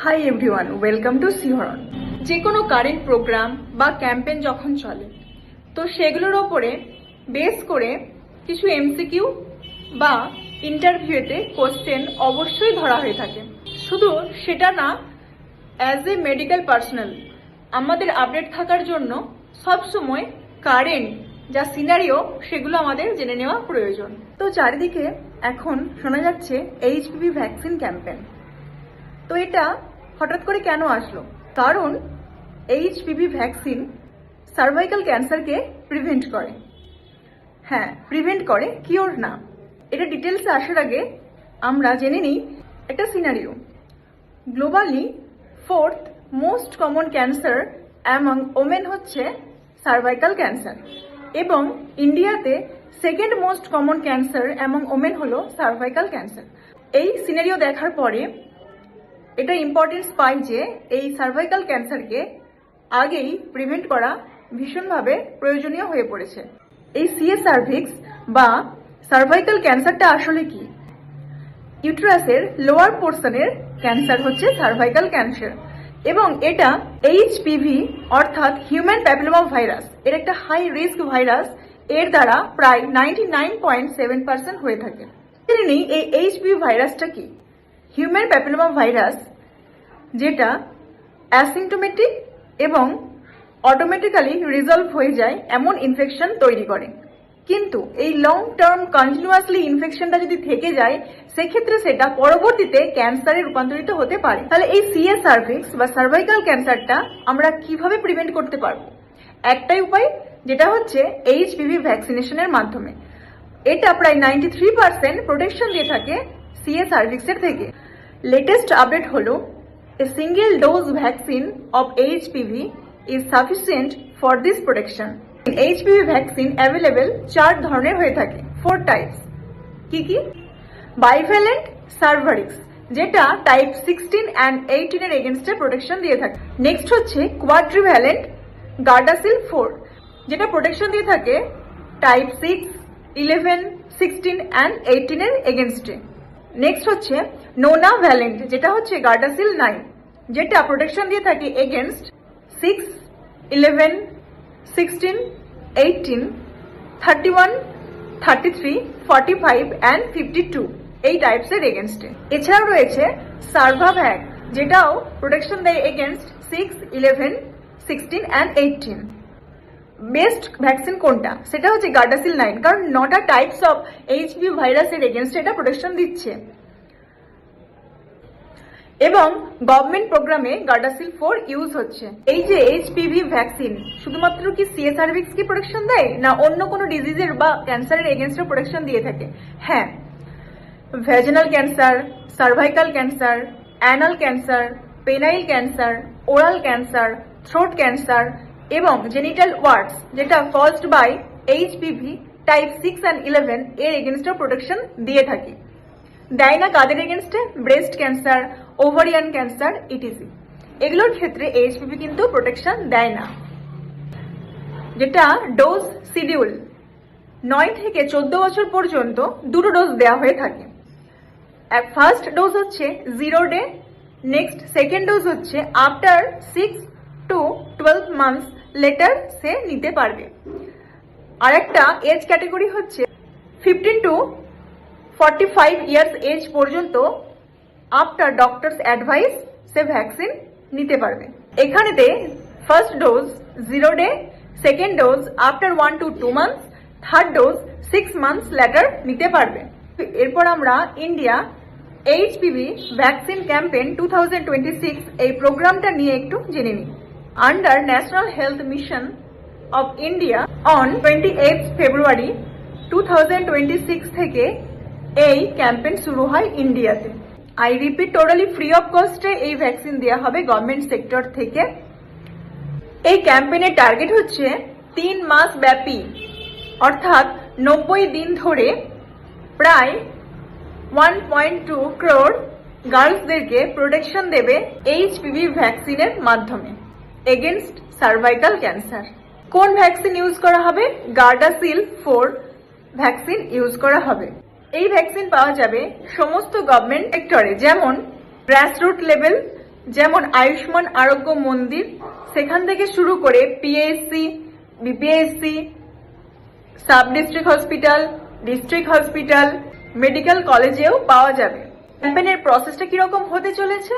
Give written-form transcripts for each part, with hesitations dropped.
High everyone, welcome to Sihoran. যে কোনো current programme বা ক্যাম্পেইন যখন চলে তো সেগুলোর ওপরে বেস করে কিছু এমসিকিউ বা ইন্টারভিউতে কোশ্চেন অবশ্যই ধরা হয়ে থাকে। শুধু সেটা না, অ্যাজ এ মেডিকেল পার্সোনাল আমাদের আপডেট থাকার জন্য সবসময় কারেন্ট যা সিনারিও সেগুলো আমাদের জেনে নেওয়া প্রয়োজন। তো চারিদিকে এখন শোনা যাচ্ছে এইচপিভি ভ্যাকসিন ক্যাম্পেইন। তো এটা হঠাৎ করে কেন আসলো? কারণ এইচপিভি ভ্যাকসিন সার্ভাইকাল ক্যান্সারকে প্রিভেন্ট করে। হ্যাঁ, প্রিভেন্ট করে, কিওর না। এটা ডিটেলসে আসার আগে আমরা জেনে নিই একটা scenario. Globally 4th most common cancer among women হচ্ছে সার্ভাইকাল ক্যান্সার, এবং ইন্ডিয়াতে 2nd most common cancer among women হলো সার্ভাইকাল ক্যান্সার। এই সিনারিও দেখার পরে এটা ইম্পর্টেন্স পাই যে এই সার্ভাইকাল ক্যান্সারকে আগেই প্রিভেন্ট করা ভীষণভাবে প্রয়োজনীয় হয়ে পড়েছে। এই সিএ সার্ভিক্স বা সার্ভাইকাল ক্যান্সারটা আসলে কি? ইউটেরাসের লোয়ার পোর্শনের ক্যান্সার হচ্ছে সার্ভাইকাল ক্যান্সার, এবং এটা এইচপিভি অর্থাৎ হিউম্যান প্যাপিলোমা ভাইরাস এর একটা হাই রিস্ক ভাইরাস। এর দ্বারা প্রায় 99.7% হয়ে থাকে। জেনে নিই এই এইচপিভি ভাইরাসটা কি। হিউম্যান প্যাপিলোমা ভাইরাস যেটা অ্যাসিম্পটোমেটিক এবং অটোমেটিক্যালি রিজলভ হয়ে যায় এমন ইনফেকশন তৈরি করে। কিন্তু এই লং টার্ম কন্টিনিউয়াসলি ইনফেকশনটা যদি থেকে যায় সেক্ষেত্রে সেটা পরবর্তীতে ক্যান্সারে রূপান্তরিত হতে পারে। তাহলে এই সিএ সার্ভিক্স বা সার্ভাইকাল ক্যান্সারটা আমরা কিভাবে প্রিভেন্ট করতে পারবো? একটাই উপায়, যেটা হচ্ছে এইচপিভি ভ্যাকসিনেশনের মাধ্যমে। এটা প্রায় 93% প্রোটেকশন দিয়ে থাকে সিএ সার্ভিক্সের থেকে। লেটেস্ট আপডেট হলো a single dose vaccine of HPV is sufficient for this protection. HPV vaccine available 4 ধরনের হয়ে থাকে, 4 টাইপস। কি কি? বাইভ্যালেন্ট সার্ভারিক্স যেটা টাইপ 16 and 18 এর এগেনস্টে প্রোটেকশন দিয়ে থাকে। নেক্সট হচ্ছে কোয়াড্রিভ্যালেন্ট গার্ডাসিল 4 যেটা প্রোটেকশন দিয়ে থাকে টাইপ 6, 11, 16 and 18 এর এগেনস্টে। নেক্সট হচ্ছে নোনা ভ্যালেন্ট যেটা হচ্ছে গার্ডাসিল 9 যেটা প্রোটেকশন দিয়ে থাকে এগেনস্ট 6, 11, 16, 18, 31, 33, 45 and 52 এই টাইপসের এগেনস্টে। এছাড়াও রয়েছে সার্ভাভ্যাক যেটাও প্রোটেকশন দেয় এগেনস্ট 6, 11, 16 and 18। বেস্ট ভ্যাকসিন কোনটা? সেটা হচ্ছে গার্ডাসিল 9, কারণ 9টা টাইপস অফ এইচপিভি ভাইরাসের এগেনস্টে এটা প্রোটেকশন দিচ্ছে, এবং গভর্নমেন্ট প্রোগ্রামে গার্ডাসিল 4 ইউজ হচ্ছে। এই যে এইচপিভি ভ্যাকসিন শুধুমাত্র কি সিএ সার্ভিক্স কি প্রোটেকশন দেয়, না অন্য কোনো ডিজিজের বা ক্যান্সারের এগেনস্টে প্রোটেকশন দিয়ে থাকে? হ্যাঁ, vaginal cancer, cervical cancer, anal cancer, penile cancer, oral cancer, throat cancer এবং জেনিটাল ওয়ার্ডস যেটা caused by HPV type 6 and 11 এর এগেনস্টে প্রোটেকশন দিয়ে থাকে। দেয় না কাদের এগেনস্টে? Breast cancer, ovarian cancer, etc. এগুলোর ক্ষেত্রে এইচপিভি কিন্তু প্রোটেকশন দেয় না। যেটা ডোজ শিডিউল 9 থেকে 14 বছর পর্যন্ত 2টো ডোজ দেওয়া হয়ে থাকে। ফার্স্ট ডোজ হচ্ছে 0 ডে, নেক্সট সেকেন্ড ডোজ হচ্ছে আফটার 6 to 12 মান্থস লেটার সে নিতে পারবে। আর একটা এজ ক্যাটাগরি হচ্ছে 15 to 45 ইয়ার্স এজ পর্যন্ত আফটার ডক্টরস অ্যাডভাইস সে ভ্যাকসিন নিতে পারবে। এখানেতে first dose 0 day, second dose after 1 to 2 months, third dose 6 months later নিতে পারবে। এরপর আমরা ইন্ডিয়া এইচপিভি ভ্যাকসিন ক্যাম্পেইন 2026 এই প্রোগ্রামটা নিয়ে একটু জেনে নিই। Under national health mission of India on 28 February 2026 থেকে এই ক্যাম্পেইন শুরু হয় ইন্ডিয়াতে। I repeat, totally free of কস্টে এই ভ্যাকসিন দেওয়া হবে গভর্নমেন্ট সেক্টর থেকে। এই ক্যাম্পেইনের টার্গেট হচ্ছে 3 মাস ব্যাপী অর্থাৎ 90 দিন ধরে প্রায় 1.2 crore গার্লসদেরকে প্রোটেকশন দেবে এইচপিভি ভ্যাকসিনের মাধ্যমে এগেনস্ট সার্ভাইকাল ক্যান্সার। কোন ভ্যাকসিন ইউজ করা হবে? গার্ডাসিল 4 ভ্যাকসিন ইউজ করা হবে। এই ভ্যাকসিন পাওয়া যাবে সমস্ত গভর্নমেন্ট সেক্টরে, যেমন গ্রাসরুট লেভেল, যেমন আয়ুষ্মান আরোগ্য মন্দির, সেখান থেকে শুরু করে PHC, BPHC, sub district hospital, district hospital, medical কলেজেও পাওয়া যাবে। ক্যাম্পেইনের প্রসেসটা কিরকম হতে চলেছে?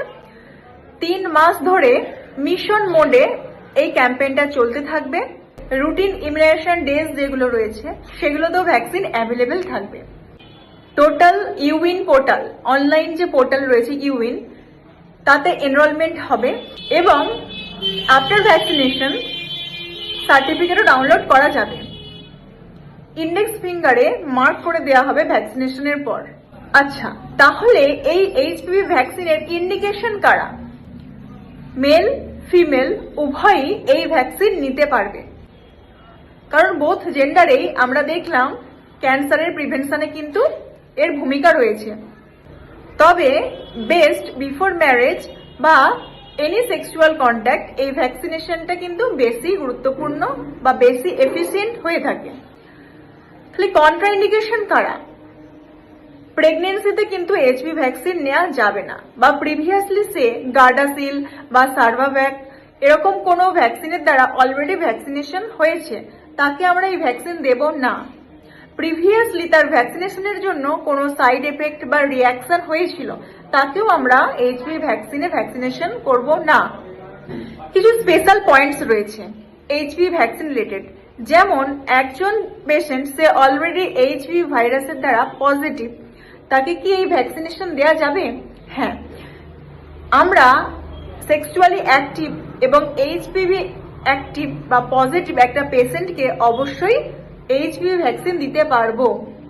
3 মাস ধরে মিশন মোডে এই ক্যাম্পেইনটা চলতে থাকবে। রুটিন ইমিউনাইজেশন ডেজ যেগুলো রয়েছে সেগুলোতেও ভ্যাকসিন অ্যাভেলেবেল থাকবে। টোটাল ইউইন পোর্টাল, অনলাইন যে পোর্টাল রয়েছে ইউইন, তাতে এনরোলমেন্ট হবে এবং আফটার ভ্যাকসিনেশন সার্টিফিকেটও ডাউনলোড করা যাবে। ইন্ডেক্স ফিঙ্গারে মার্ক করে দেওয়া হবে ভ্যাকসিনেশনের পর। আচ্ছা, তাহলে এই এইচপিভি ভ্যাকসিনের ইন্ডিকেশন কারা? মেল ফিমেল উভয়ই এই ভ্যাকসিন নিতে পারবে, কারণ বোথ জেন্ডারেই আমরা দেখলাম ক্যান্সারের প্রিভেনশনে কিন্তু এর ভূমিকা রয়েছে। তবে বেস্ট বিফোর ম্যারেজ বা এনি সেক্সুয়াল কন্ট্যাক্ট এই ভ্যাকসিনেশনটা কিন্তু বেশি গুরুত্বপূর্ণ বা বেশি এফিসিয়েন্ট হয়ে থাকে। তাহলে কন্ট্রাইন্ডিকেশন কারা? প্রেগনেন্সিতে কিন্তু এইচপি ভ্যাকসিন নেওয়া যাবে না, বা প্রিভিয়াসলি সে গার্ডাসিল বা সার্ভাভ্যাক এরকম কোনো ভ্যাকসিনের দ্বারা অলরেডি ভ্যাকসিনেশন হয়েছে তাকে আমরা এই ভ্যাকসিন দেব না। প্রিভিয়াসলি তার ভ্যাকসিনেশনের জন্য কোনো সাইড এফেক্ট বা রিয়াকশন হয়েছিল তাকেও আমরা এইচপি ভ্যাকসিনে ভ্যাকসিনেশন করব না। কিছু স্পেশাল পয়েন্টস রয়েছে এইচপি ভ্যাকসিন রিলেটেড, যেমন একজন পেশেন্ট সে অলরেডি এইচপি ভাইরাসের দ্বারা পজিটিভ, তাকে কি এই ভ্যাকসিনেশন দেওয়া যাবে? হ্যাঁ, আমরা সেক্সুয়ালি অ্যাক্টিভ এবং এইচপিভি অ্যাক্টিভ বা পজিটিভ একটা পেশেন্টকে অবশ্যই এইচপিভি ভ্যাকসিন দিতে পারবো।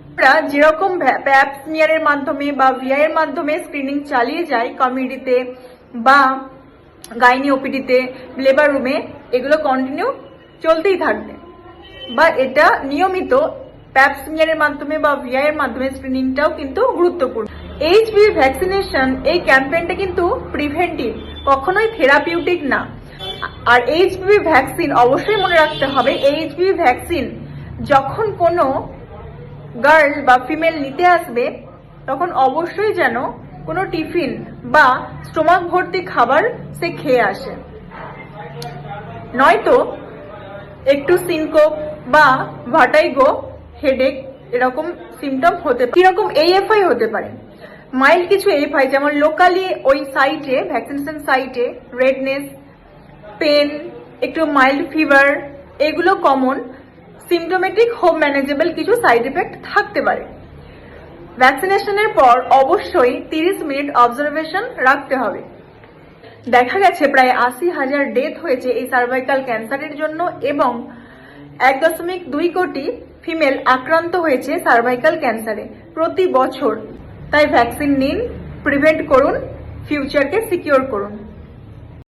আমরা যেরকম প্যাপ স্মিয়ারের মাধ্যমে বা ভিআই এর মাধ্যমে স্ক্রিনিং চালিয়ে যাই কমিউনিটিতে বা গাইনি ওপিডিতে, লেবার রুমে, এগুলো কন্টিনিউ চলতেই থাকবে, বা এটা নিয়মিত প্যাপ স্মিয়ারের মাধ্যমে বা ভিআই এর মাধ্যমে স্ক্রিনিংটাও কিন্তু গুরুত্বপূর্ণ। এইচপিভি ভ্যাকসিনেশন এই ক্যাম্পেইনটা কিন্তু প্রিভেন্টিভ, কখনোই থেরাপিউটিক না। আর এইচপিভি ভ্যাকসিন অবশ্যই মনে রাখতে হবে, এইচপিভি ভ্যাকসিন যখন কোনো গার্ল বা ফিমেল নিতে আসবে তখন অবশ্যই যেন কোনো টিফিন বা স্টোমাক ভর্তি খাবার সে খেয়ে আসে, নয়তো একটু সিনকোপ বা ভার্টাইগো, হেডেক এরকম সিমটম হতে পারে। কিরকম এইএফআই হতে পারে? মাইল্ড কিছু এফআই, যেমন লোকালি ওই সাইটে ভ্যাকসিনেশন সাইটে রেডনেস, পেন, একটু মাইল্ড ফিভার, এগুলো কমন সিমটোমেটিক হোম ম্যানেজেবল কিছু সাইড এফেক্ট থাকতে পারে। ভ্যাকসিনেশনের পর অবশ্যই 30 মিনিট অবজারভেশন রাখতে হবে। দেখা গেছে প্রায় 80,000 ডেথ হয়েছে এই সার্ভাইকাল ক্যান্সারের জন্য এবং 1.2 কোটি ফিমেল আক্রান্ত হয়েছে সার্ভাইকাল ক্যান্সারে প্রতি বছর। তাই ভ্যাকসিন নিন, প্রিভেন্ট করুন, ফিউচারকে সিকিউর করুন।